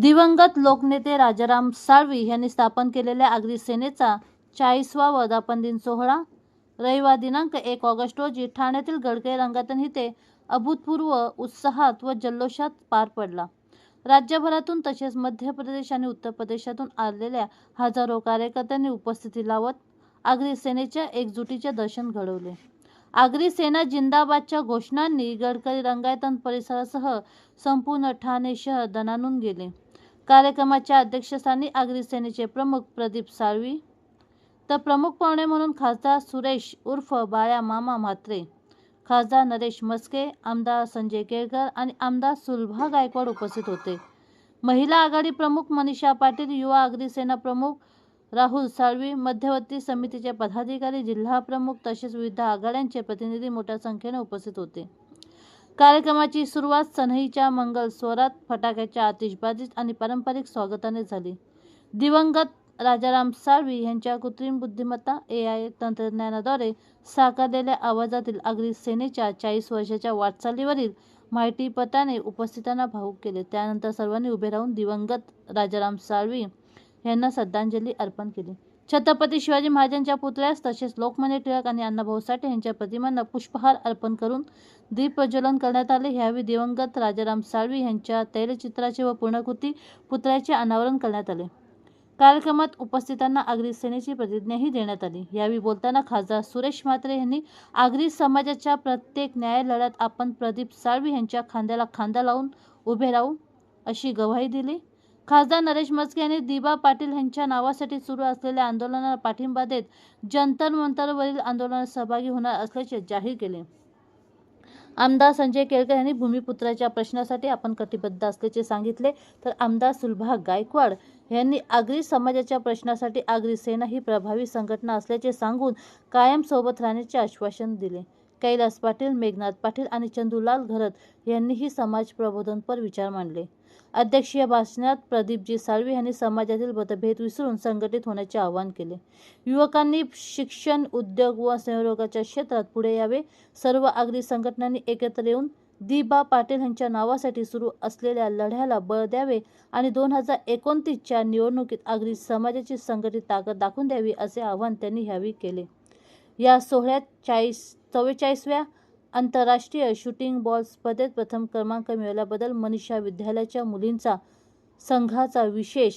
दिवंगत लोकनेते राजाराम साळवी यांनी स्थापन केलेल्या आगरी सेनेचा 40वा वर्धापन दिन सोहळा रविवार दिनांक 1 ऑगस्ट रोजी ठाण्यातील गडकरी रंगायतन इथे अभूतपूर्व उत्साहात व जल्लोषात पार पडला। राज्यभरातून तसेच मध्य प्रदेश आणि उत्तर प्रदेशातून आलेल्या हजारो कार्यकर्त्यांनी उपस्थिती लावत आगरी सेनेच्या एकजुटीचे दर्शन घडवले। आगरी सेना जिंदाबादच्या घोषणांनी गडकरी रंगायतन परिसरासह संपूर्ण ठाणे शहर दणाणून गेले। कार्यक्रमाच्या अध्यक्षस्थानी आगरी सेनेचे प्रमुख प्रदीप साळवी, तर प्रमुख पाहुणे म्हणून खासदार सुरेश उर्फ बाळ्या मामा म्हात्रे, खासदार नरेश मस्के, आमदार संजय केळकर आणि आमदार सुलभा गायकवाड उपस्थित होते। महिला आघाडी प्रमुख मनीषा पाटील, युवा आगरी सेना प्रमुख राहुल साळवी, मध्यवर्ती समितीचे पदाधिकारी, जिल्हा प्रमुख तसेच विविध आघाड्यांचे प्रतिनिधी मोठ्या संख्येने उपस्थित होते। कार्यक्रमाची सुरुवात सनईच्या मंगल स्वरात, फटाक्याच्या आतिषबाजीत आणि पारंपरिक स्वागताने झाली। दिवंगत राजाराम साळवी यांच्या कृत्रिम बुद्धिमत्ता AI तंत्रज्ञानाद्वारे साकारलेल्या आवाजातील आगरी सेनेच्या 40 वर्षाच्या वाटचालीवरील माहितीपटाने उपस्थितांना भावुक केले। त्यानंतर सर्वांनी उभे राहून दिवंगत राजाराम साळवी यांना श्रद्धांजली अर्पण केली। छत्रपती शिवाजी महाराजांच्या पुतळ्यास तसेच लोकमान्य टिळक आणि अण्णाभाऊ साठे यांच्या प्रतिमांना पुष्पहार अर्पण करून दीप प्रज्वलन करण्यात आले। यावेळी दिवंगत राजाराम साळवी यांच्या तैलचित्राचे व पूर्णाकृती पुतळ्याचे अनावरण करण्यात आले। कार्यक्रमात उपस्थितांना आगरी सेनेची प्रतिज्ञाही देण्यात आली। यावेळी बोलताना खासदार सुरेश म्हात्रे यांनी आगरी समाजाच्या प्रत्येक न्याय लढ्यात आपण प्रदीप साळवी यांच्या खांद्याला खांदा लावून उभे राहू अशी ग्वाही दिली। खासदार नरेश मस्के यांनी दिबा पाटील यांच्या नावासाठी सुरू असलेल्या आंदोलनाला पाठिंबा देत जंतर मंतरवरील आंदोलनात सहभागी होणार असल्याचे जाहीर केले। आमदार संजय केळकर यांनी भूमिपुत्राच्या प्रश्नासाठी आपण कटिबद्ध असल्याचे सांगितले, तर आमदार सुलभा गायकवाड यांनी आगरी समाजाच्या प्रश्नासाठी आगरी सेना ही प्रभावी संघटना असल्याचे सांगून कायम सोबत राहण्याचे आश्वासन दिले। कैलास पाटील, मेघनाथ पाटील आणि चंदूलाल घरत यांनीही समाज प्रबोधनपर विचार मांडले। अध्यक्षीय भाषणात प्रदीपजी साळवी यांनी समाजातील मतभेद विसरून संघटित होण्याचे आवाहन केले। युवकांनी शिक्षण, उद्योग व संयोगाच्या क्षेत्रात पुढे यावे। सर्व आगरी संघटनांनी एकत्र येऊन दिबा पाटील यांच्या नावासाठी सुरू असलेल्या लढ्याला बळ द्यावे आणि 2029च्या निवडणुकीत आगरी समाजाची संघटित ताकद दाखवून द्यावी असे आवाहन त्यांनी यावेळी केले। या सोहळ्यात 44व्या आंतरराष्ट्रीय शूटिंग बॉल स्पर्धेत प्रथम क्रमांक मिळवल्याबद्दल मनीषा विद्यालयाच्या मुलींचा संघाचा विशेष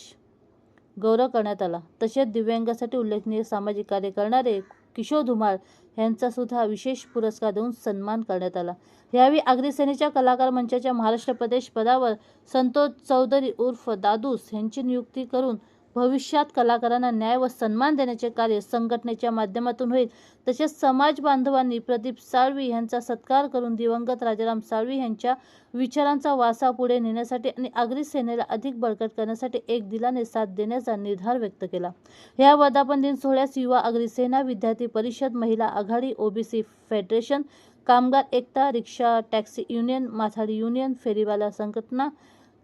गौरव करण्यात आला। तसेच दिव्यांगासाठी उल्लेखनीय सामाजिक कार्य करणारे किशोर धुमाळ यांचा सुद्धा विशेष पुरस्कार देऊन सन्मान करण्यात आला। यावेळी आगरी सेनेच्या कलाकार मंचाच्या महाराष्ट्र प्रदेश पदावर संतोष चौधरी उर्फ दादूस यांची नियुक्ती करून भविष्यात कलाकारांना न्याय व सन्मान देण्याचे कार्य संघटनेच्या माध्यमातून होईल। तसेच समाज बांधवांनी प्रदीप साळवी यांचा सत्कार करून दिवंगत राजाराम साळवी यांच्या विचारांचा वारसा पुढे नेण्यासाठी आणि आगरी सेनेला अधिक बळकट करण्यासाठी एक दिलाने साथ देण्याचा निर्धार व्यक्त केला। या वर्धापन दिन सोहळ्यास युवा आगरी सेना, विद्यार्थी परिषद, महिला आघाडी, OBC फेडरेशन, कामगार एकता, रिक्षा टॅक्सी युनियन, माथाडी युनियन, फेरीवाला संघटना,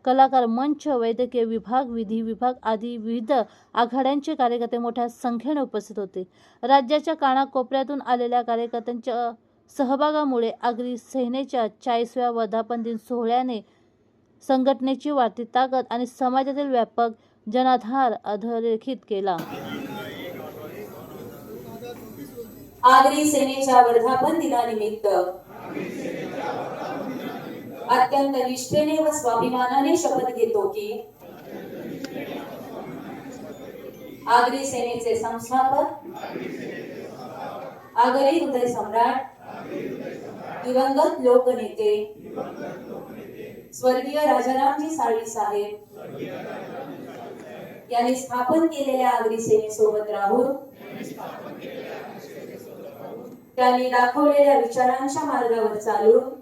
कलाकार मंच, वैद्यकीय विभाग, विधी विभाग आदी विविध आघाड्यांचे कार्यकर्ते मोठ्या संख्येने उपस्थित होते। राज्याच्या कानाकोपऱ्यातून आलेल्या कार्यकर्त्यांच्या सहभागामुळे आगरी सेनेच्या 40व्या वर्धापन दिन सोहळ्याने संघटनेची वाढती ताकद आणि समाजातील व्यापक जनाधार अधोरेखित केला। आगरी सेनेच्या वर्धापन दिनानिमित्त अत्यंत निष्ठेने व स्वाभिमानाने शपथ घेतो की आगरी सेनेचे संस्थापक, आगरी हृदय सम्राट, दिवंगत लोकनेते स्वर्गीय राजारामजी साळवी साहेब यांनी स्थापन केलेल्या आगरी सेनेसोबत राहून त्यांनी दाखवलेल्या विचारांच्या मार्गावर चालून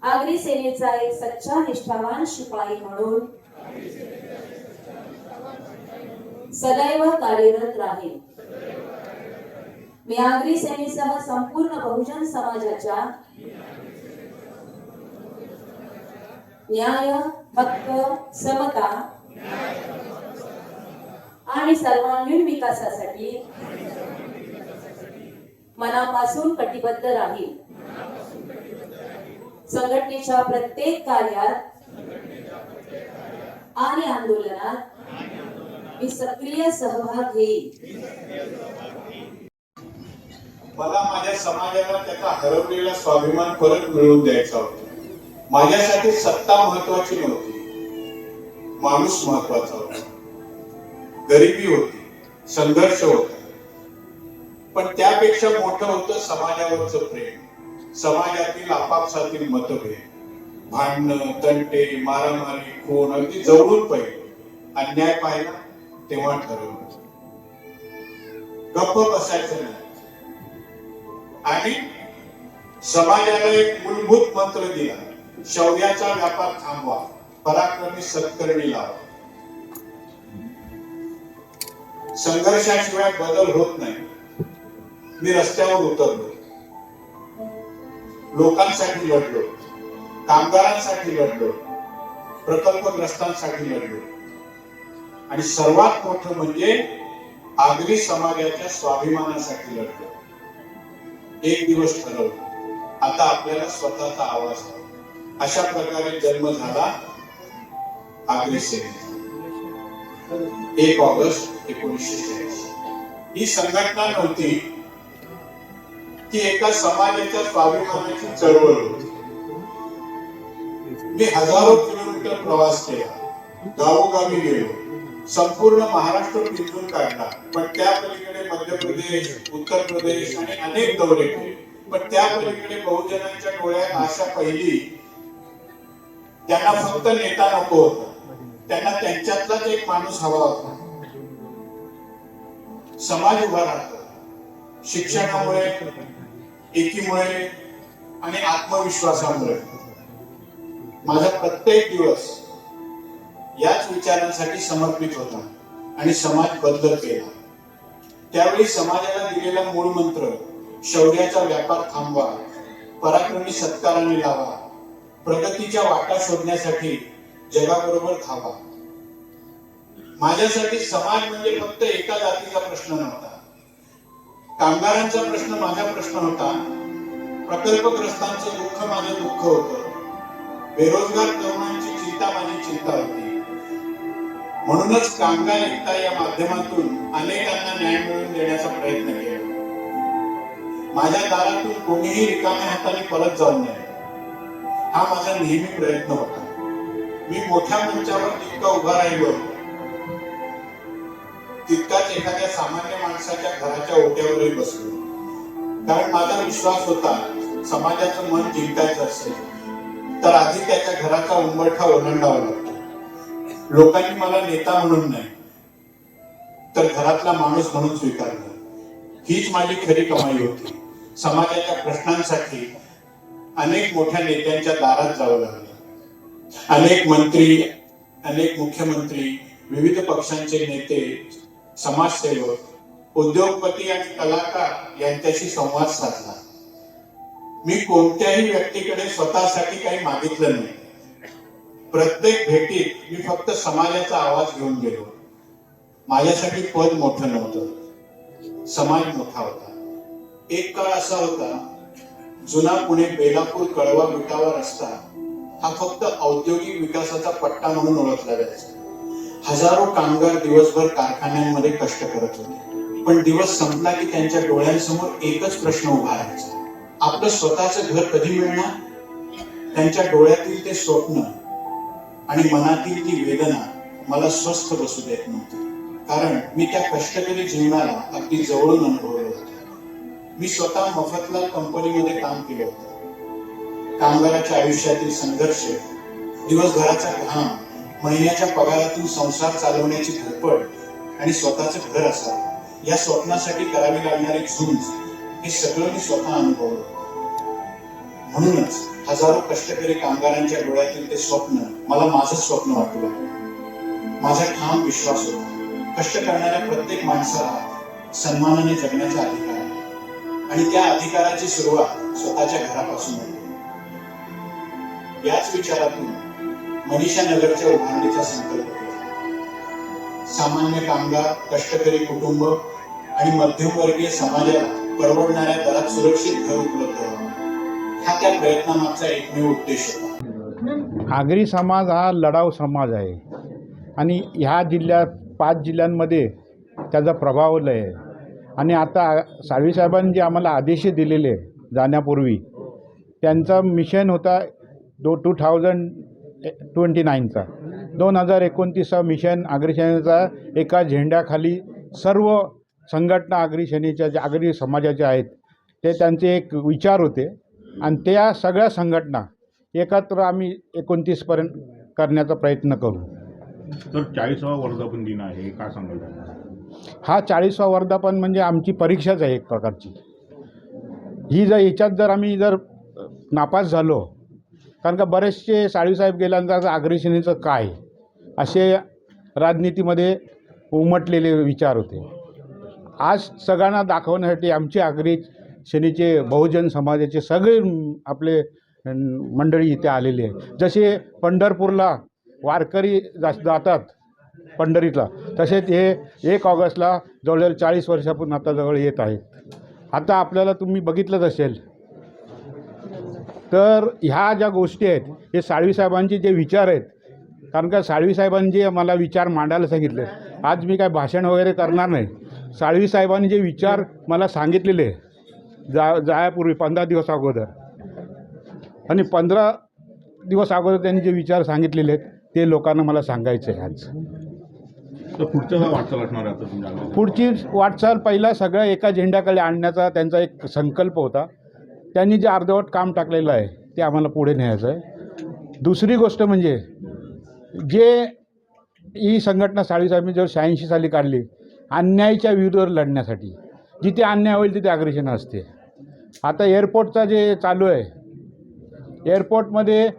आगरी सेनेचा एक सच्चा निष्ठावान शिपाई म्हणून सदैव कार्यरत राहील। मी आगरी सेनेसह संपूर्ण बहुजन समाजाच्या न्याय, हक्क, समता आणि सर्वांगीण विकासासाठी मनापासून कटिबद्ध राहील। संघटनेच्या प्रत्येक कार्यात आणि आंदोलनात मी सक्रिय सहभाग घेईन. मला माझ्या समाजाला त्याचा हरवलेला स्वाभिमान परत मिळवून द्यायचा होता. माझ्यासाठी सत्ता महत्वाची नव्हती, माणूस महत्वाचा होता. गरिबी होती, संघर्ष होता, पण त्यापेक्षा मोठं होतं समाजावरचं प्रेम, समाजातील आपापसातील मतभेद, भांडणं, तंटे, मारामारी, खून अगदी जवळून पाहिजे. अन्याय पाहिला तेव्हा ठरवलं, गप्प बसायचं नाही. आणि समाजाला एक मूलभूत मंत्र दिला, शौर्याचा व्यापार थांबवा, पराक्रमी सत्कर्मी लावा. संघर्षाशिवाय बदल होत नाही. मी रस्त्यावर उतरलो, लोकांसाठी लढलो, कामगारांसाठी लढलो, प्रकल्पग्रस्तांसाठी लढलो, आणि सर्वात मोठं म्हणजे आगरी समाजाच्या स्वाभिमानासाठी लढलो. एक दिवस ठरवलं, आता आपल्याला स्वतःचा आवाज हवा. अशा प्रकारे जन्म झाला आगरी सेनेचा. 1 ऑगस्ट 1986. ही संघटना नव्हती, ती एका समाजाच्या स्वाभिमानाची चळवळ होती. मी हजारो किलोमीटर प्रवास केला, गावोगावी गेलो, संपूर्ण महाराष्ट्र पिंजून काढला, पण त्या पलीकडे मध्य प्रदेश, उत्तर प्रदेश आणि अनेक दौरे केले. पण त्या पलीकडे बहुजनांच्या डोळ्यात आशा पहिली. त्यांना फक्त नेता नको होता, त्यांना त्यांच्यातलाच एक माणूस हवा होता. समाज उभा राहतो शिक्षणामुळे, एकीमुळे आणि आत्मविश्वासामुळे. माझा प्रत्येक दिवस याच विचारांसाठी समर्पित होता आणि समाज बदलत गेला. त्यावेळी समाजाला दिलेला मूळ मंत्र, शौर्याचा व्यापार थांबवा, पराक्रमी सत्काराने लावा, प्रगतीच्या वाटा शोधण्यासाठी जगाबरोबर धावा. माझ्यासाठी समाज म्हणजे फक्त एका जातीचा प्रश्न नव्हता. कामगारांचा प्रश्न माझा प्रश्न होता, प्रकल्पग्रस्तांचं दुःख माझं दुःख होतं, बेरोजगार तरुणांची चिंता माझी चिंता होती. म्हणूनच कामगार एकता या माध्यमातून अनेकांना न्याय मिळवून देण्याचा प्रयत्न केला. माझ्या दारातून कोणीही रिकाम्या हाताने परत जाऊ नये, हा माझा नेहमी प्रयत्न होता. मी मोठ्या मंचावर जितका उभा राहिलो, तितकाच एखाद्या सामान्य माणसाच्या घराच्या ओट्यावरही बसलो. कारण माझा विश्वास होता, समाजाचं मन जिंकायचं असेल तर आधी त्याच्या घराचा उंबरठा ओलांडावा लागतो. लोकांनी मला नेता म्हणून नाही, तर घरातला माणूस म्हणून स्वीकारलं. हीच माझी खरी कमाई होती. समाजाच्या प्रश्नांसाठी अनेक मोठ्या नेत्यांच्या दारात जावं लागलं. अनेक मंत्री, अनेक मुख्यमंत्री, विविध पक्षांचे नेते, समाजसेवक, उद्योगपती आणि कलाकार यांच्याशी संवाद साधला. मी कोणत्याही व्यक्तीकडे स्वतःसाठी काही मागितलं नाही. प्रत्येक भेटीत मी फक्त समाजाचा आवाज घेऊन गेलो. माझ्यासाठी पद मोठं नव्हतं, समाज मोठा होता. एक काळ असा होता, जुना पुणे बेलापूर कळवा विटावा रस्ता हा फक्त औद्योगिक विकासाचा पट्टा म्हणून ओळखला जायचा. हजारो कामगार दिवसभर कारखान्यांमध्ये कष्ट करत होते, पण दिवस संपला की त्यांच्या डोळ्यांसमोर एकच प्रश्न उभा राहायचा, आपलं स्वतःचं घर कधी मिळणार? त्यांच्या डोळ्यातील ते स्वप्न आणि मनातील ती वेदना मला स्वस्थ बसू देत नव्हती. कारण मी त्या कष्टकरी जीवनाला अगदी जवळून अनुभवलं होतं. मी स्वतः मफतलाल कंपनीमध्ये काम केलं होतं. कामगाराच्या आयुष्यातील संघर्ष, दिवसभराचा घाम, महिन्याच्या पगारातून संसार चालवण्याची धडपड आणि स्वतःचं घर असावं या स्वप्नासाठी करावी लागणारी झुंज, हे सगळं मी स्वतः अनुभवलं. म्हणूनच हजारो कष्टकरी कामगारांच्या डोळ्यातील ते स्वप्न मला माझं स्वप्न वाटू लागलं. माझा ठाम विश्वास होता, कष्ट करणाऱ्या प्रत्येक माणसाला सन्मानाने जगण्याचा अधिकार आहे आणि त्या अधिकाराची सुरुवात स्वतःच्या घरापासून होते. याच विचारातून मनीषा नगरच्या उभारणीचा संकल्प केला. सामान्य कामगार, कष्टकरी कुटुंब आणि मध्यमवर्गीय समाजाला परवडणाऱ्या दरात सुरक्षित घर उपलब्ध व्हावं, हा त्या प्रयत्नामागचा एकमेव उद्देश होता. आगरी समाज हा लढाऊ समाज आहे. आणि ह्या जिल्ह्यात 5 जिल्ह्यांमध्ये त्याचा प्रभाव लय आहे. आणि आता साळवीसाहेबांनी जे आम्हाला आदेश दिलेले जाण्यापूर्वी त्यांचा मिशन होता 2029चा 2029चा मिशन आगरी सेनेचा एका झेंड्याखाली सर्व संघटना आगरी सेनेच्या ज्या आगरी समाजाच्या आहेत ते त्यांचे एक विचार होते आणि त्या सगळ्या संघटना एकत्र आम्ही 29पर्यंत करण्याचा प्रयत्न करू. तर 40वा वर्धापन दिन आहे, काय सांगाल त्यांना? हा 40वा वर्धापन म्हणजे आमची परीक्षाच आहे एक प्रकारची. ही याच्यात जर आम्ही नापास झालो, कारण का बरेचसे साळवीसाहेब गेल्यानंतर आगरी सेनेचं काय असे राजनीतीमध्ये उमटलेले विचार होते. आज सगळ्यांना दाखवण्यासाठी आमचे आगरी सेनेचे बहुजन समाजाचे सगळे आपले मंडळी इथे आलेली आहे. जसे पंढरपूरला वारकरी जातात पंढरीतला, तसेच हे 1 ऑगस्टला जवळजवळ 40 वर्षापासून आता जवळ येत आहेत. आता आपल्याला तुम्ही बघितलंच असेल तर ह्या ज्या गोष्टी आहेत हे साळवीसाहेबांचे जे विचार आहेत, कारण का साळवीसाहेबांनी जे मला विचार मांडायला सांगितले, आज मी काय भाषण वगैरे करणार नाही. साळवीसाहेबांनी जे विचार मला सांगितलेले जायापूर्वी 15 दिवस अगोदर आणि 15 दिवस अगोदर त्यांनी जे विचार सांगितलेले आहेत ते लोकांना मला सांगायचं आहे आज. तर पुढचं काय वाटचाल असणार आहे आता तुमच्या? पुढची वाटचाल पहिला सगळ्या एका झेंड्याखाली आणण्याचा त्यांचा एक संकल्प होता. त्यांनी जे अर्धवट काम टाकलेलं आहे ते आम्हाला पुढे न्यायचं आहे. दुसरी गोष्ट म्हणजे जे ही संघटना साळवीसाहेबांनी जेव्हा 86 साली काढली अन्यायाच्या विरुद्ध लढण्यासाठी, जिथे अन्याय होईल तिथे आगरी सेना असते. आता एअरपोर्टचा जे चालू आहे, एअरपोर्टमध्ये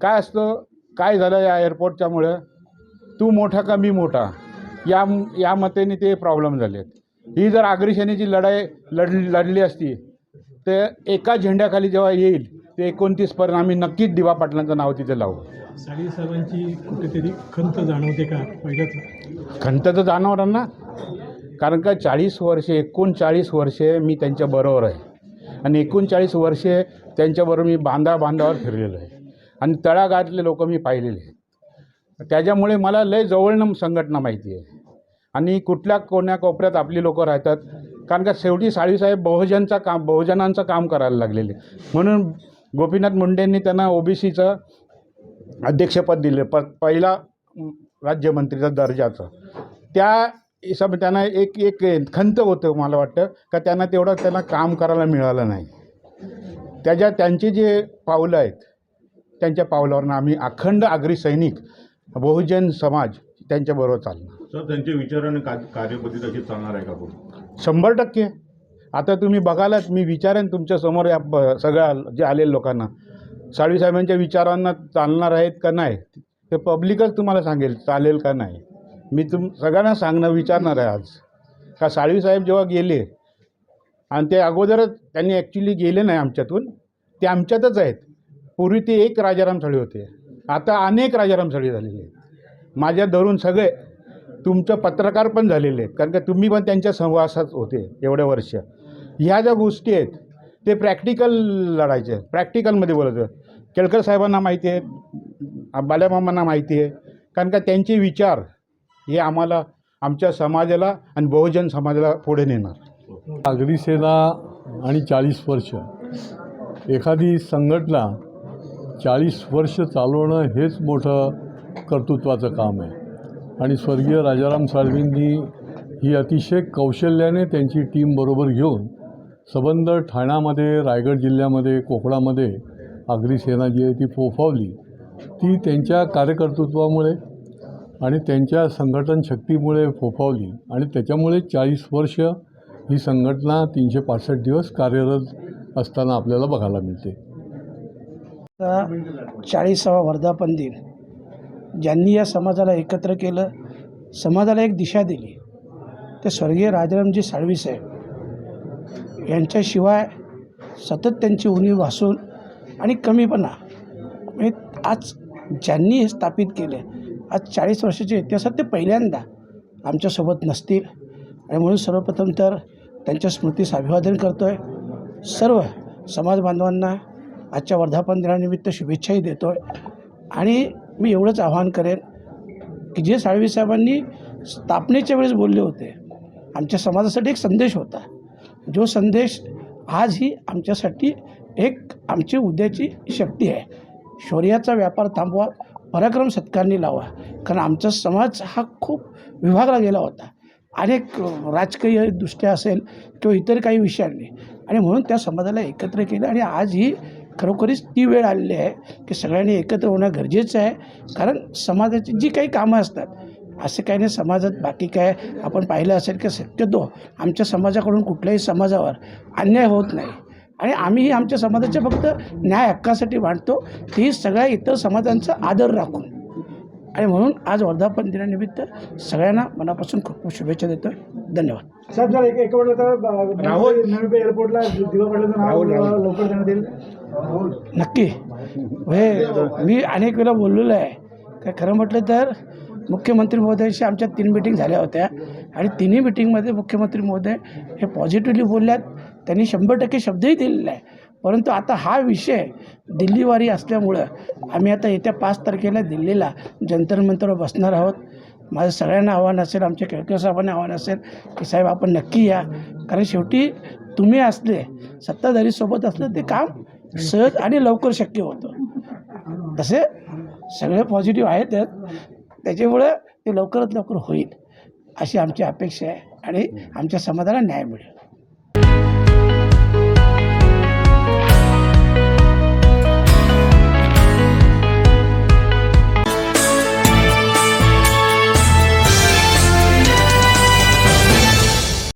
काय असतं, काय झालं या एअरपोर्टच्यामुळं, तू मोठा का मी मोठा या मतेने ते प्रॉब्लेम झाले आहेत. ही जर आगरी सेनेची लढाई लढली असती तर एका झेंड्याखाली जेव्हा येईल ते 29पर्यंत आम्ही नक्कीच दिवा पाटलांचं नाव तिथे लावू. साळवीसाहेबांची कुठेतरी खंत जाणवते का? पहिल्याच खंत तर जाणवणार ना, कारण का 39 वर्षे मी त्यांच्याबरोबर आहे आणि 39 वर्षे त्यांच्याबरोबर मी बांधावर फिरलेलो आहे आणि तळागाळातले लोक मी पाहिलेले आहेत. त्याच्यामुळे मला लय जवळनं संघटना माहिती आहे आणि कुठल्या कोण्या कोपऱ्यात आपली लोक राहतात, कारण का शेवटी साळवीसाहेब बहुजनांचं काम करायला लागलेले. म्हणून गोपीनाथ मुंडेंनी त्यांना OBCचं अध्यक्षपद दिले, पहिला राज्यमंत्रीचा दर्जाचं. त्या त्यांना एक खंत होतं, मला वाटतं का त्यांना काम करायला मिळालं नाही. त्यांची जे पावलं आहेत त्यांच्या पावलावरनं आम्ही अखंड आगरी सैनिक बहुजन समाज त्यांच्याबरोबर चालणार. सर, त्यांचे विचार आणि कार्यपद्धती तशी चालणार आहे का पुढे? 100%. आता तुम्ही बघालाच, मी विचारेन तुमच्यासमोर या सगळ्या जे आलेल्या लोकांना साळवीसाहेबांच्या विचारांना चालणार आहेत का नाही ते पब्लिकच तुम्हाला सांगेल चालेल का नाही. मी सगळ्यांना विचारणार आहे आज का साळवीसाहेब जेव्हा गेले आणि ते अगोदरच त्यांनी ॲक्च्युली गेले नाही आमच्यातून, ते आमच्यातच आहेत. पूर्वी ते एक राजाराम साळवी होते, आता अनेक राजाराम साळवी झालेले आहेत. माझ्या धरून सगळे तुमचं पत्रकार पण झालेले आहेत, कारण का तुम्ही पण त्यांच्या सहवासात होते एवढ्या वर्ष. ह्या ज्या गोष्टी आहेत ते प्रॅक्टिकल लढायचे, प्रॅक्टिकलमध्ये बोलायचं. केळकर साहेबांना माहिती आहे, बाल्यामामांना माहिती आहे, कारण का त्यांचे विचार हे आम्हाला आमच्या समाजाला आणि बहुजन समाजाला पुढे नेणार. आगरी सेना आणि 40 वर्ष, एखादी संघटना 40 वर्ष चालवणं हेच मोठं कर्तृत्वाचं काम आहे. आणि स्वर्गीय राजाराम साळवींनी ही अतिशय कौशल्याने त्यांची टीम बरोबर घेऊन सबंध ठाण्यामध्ये, रायगड जिल्ह्यामध्ये, कोकणामध्ये आगरी सेना जी आहे ती फोफावली. ती त्यांच्या कार्यकर्तृत्वामुळे आणि त्यांच्या संघटन शक्तीमुळे फोफावली आणि त्याच्यामुळे 40 वर्ष ही संघटना 365 दिवस कार्यरत असताना आपल्याला बघायला मिळते. 40वा वर्धापन दिन, ज्यांनी या समाजाला एकत्र केलं, समाजाला एक दिशा दिली, ते स्वर्गीय राजारामजी साळवी साहेब यांच्याशिवाय सतत त्यांची उणीव भासून आणि कमीपणा म्हणजे आज ज्यांनी हे स्थापित केले, आज 40 वर्षाच्या इतिहासात ते पहिल्यांदा आमच्यासोबत नसतील. आणि म्हणून सर्वप्रथम तर त्यांच्या स्मृतीस अभिवादन करतो आहे. सर्व समाज बांधवांना आजच्या वर्धापन दिनानिमित्त शुभेच्छाही देतो आहे. आणि मी एवढंच आवाहन करेन की जे साळवीसाहेबांनी स्थापनेच्या वेळेस बोलले होते, आमच्या समाजासाठी एक संदेश होता. जो संदेश आजही आमच्यासाठी एक आमची उद्याची शक्ती आहे. शौर्याचा व्यापार थांबवा, पराक्रम सत्कारणी लावा. कारण आमचा समाज हा खूप विभागला गेला होता, अनेक राजकीय दृष्ट्या असेल किंवा इतर काही विषयांनी, आणि म्हणून त्या समाजाला एकत्र केलं. आणि आज ही खरोखरीच ती वेळ आलेली आहे की सगळ्यांनी एकत्र होणं गरजेचं आहे. कारण समाजाची जी काही कामं असतात, असं काही नाही समाजात बाकी काय आपण पाहिलं असेल की शक्यतो आमच्या समाजाकडून कुठल्याही समाजावर अन्याय होत नाही, आणि आम्हीही आमच्या समाजाच्या फक्त न्याय हक्कासाठी मांडतो, तेही सगळ्या इतर समाजांचा आदर राखून. आणि म्हणून आज वर्धापन दिनानिमित्त सगळ्यांना मनापासून खूप खूप शुभेच्छा देतो. धन्यवाद. साहेब, जर एक वेळ नवी एअरपोर्टला दिवा पडल्याचं नाव लवकर देण्यात येईल. नक्की. मी अनेक वेळा बोललेलो आहे. काय खरं म्हटलं तर मुख्यमंत्री महोदयांशी आमच्या 3 मिटिंग झाल्या होत्या, आणि तिन्ही मिटिंगमध्ये मुख्यमंत्री महोदय हे पॉझिटिव्हली बोलल्यात. त्यांनी 100% शब्दही दिलेला आहे. परंतु आता हा विषय दिल्लीवारी असल्यामुळं आम्ही आता येत्या 5 तारखेला दिल्लीला जंतर मंतरवर बसणार आहोत. माझं सगळ्यांना आव्हान असेल, आमच्या केळकर साहेबांना आव्हान असेल की साहेब आपण नक्की या. कारण शेवटी तुम्ही असले, सत्ताधारीसोबत असलं ते काम सहज आणि लवकर शक्य होतं. तसे सगळे पॉझिटिव्ह आहेत, त्याच्यामुळं ते लवकरात लवकर होईल अशी आमची अपेक्षा आहे, आणि आमच्या समाजाला न्याय मिळेल.